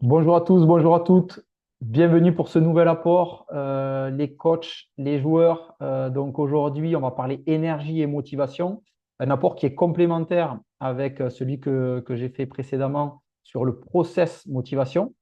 Bonjour à tous, bonjour à toutes. Bienvenue pour ce nouvel apport, les coachs, les joueurs. Donc aujourd'hui, on va parler énergie et motivation. Un apport qui est complémentaire avec celui que j'ai fait précédemment sur le process motivation.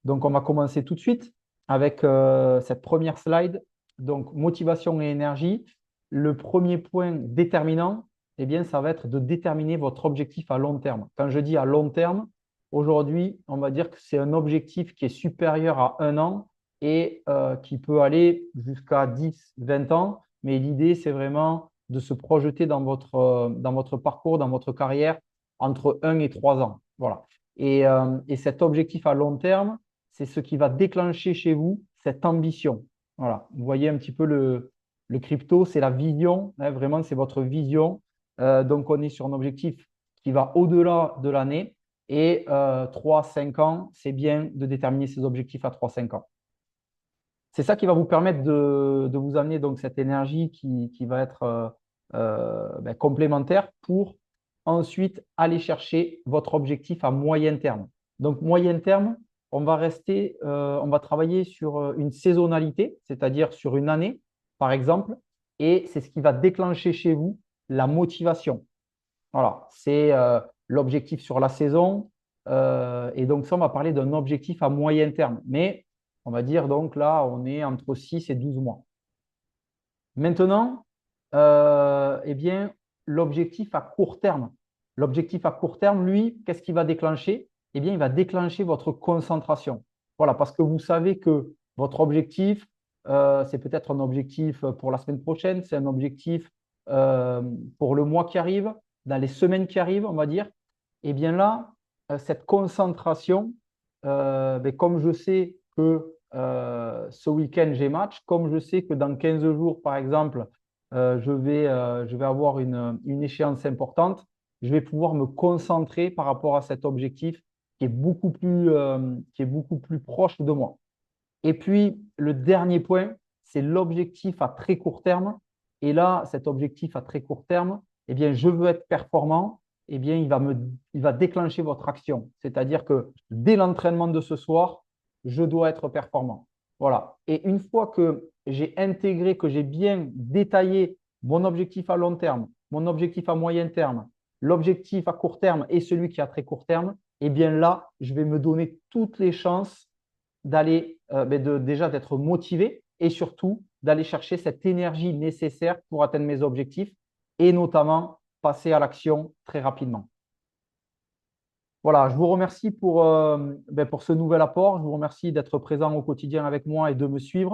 Donc on va commencer tout de suite avec cette première slide. Donc motivation et énergie. Le premier point déterminant, eh bien, ça va être de déterminer votre objectif à long terme. Quand je dis à long terme, aujourd'hui, on va dire que c'est un objectif qui est supérieur à un an et qui peut aller jusqu'à 10, 20 ans. Mais l'idée, c'est vraiment de se projeter dans votre parcours, dans votre carrière, entre 1 et 3 ans. Voilà. Et cet objectif à long terme, c'est ce qui va déclencher chez vous cette ambition. Voilà. Vous voyez un petit peu le crypto, c'est la vision, hein, vraiment, c'est votre vision. Donc, on est sur un objectif qui va au-delà de l'année. Et 3-5 ans, c'est bien de déterminer ces objectifs à 3-5 ans. C'est ça qui va vous permettre de vous amener donc cette énergie qui va être complémentaire pour ensuite aller chercher votre objectif à moyen terme. Donc, moyen terme, on va travailler sur une saisonnalité, c'est-à-dire sur une année, par exemple, et c'est ce qui va déclencher chez vous la motivation. Voilà, c'est l'objectif sur la saison. Et donc, ça, on va parler d'un objectif à moyen terme. Mais on va dire donc là, on est entre 6 et 12 mois. Maintenant, eh bien, l'objectif à court terme. L'objectif à court terme, lui, qu'est-ce qu'il va déclencher? Eh bien, il va déclencher votre concentration. Voilà, parce que vous savez que votre objectif, c'est peut-être un objectif pour la semaine prochaine, c'est un objectif euh, pour le mois qui arrive, dans les semaines qui arrivent, on va dire. Eh bien là, cette concentration, ben, comme je sais que ce week-end, j'ai match. Comme je sais que dans 15 jours, par exemple, je vais avoir une échéance importante, je vais pouvoir me concentrer par rapport à cet objectif qui est beaucoup plus proche de moi. Et puis, le dernier point, c'est l'objectif à très court terme. Et là, cet objectif à très court terme, eh bien, je veux être performant, eh bien, il va déclencher votre action. C'est-à-dire que dès l'entraînement de ce soir, je dois être performant. Voilà. Et une fois que j'ai intégré, que j'ai bien détaillé mon objectif à long terme, mon objectif à moyen terme, l'objectif à court terme et celui qui est à très court terme, eh bien là, je vais me donner toutes les chances d'aller déjà d'être motivé et surtout d'aller chercher cette énergie nécessaire pour atteindre mes objectifs et notamment passer à l'action très rapidement. Voilà, je vous remercie pour ce nouvel apport. Je vous remercie d'être présent au quotidien avec moi et de me suivre.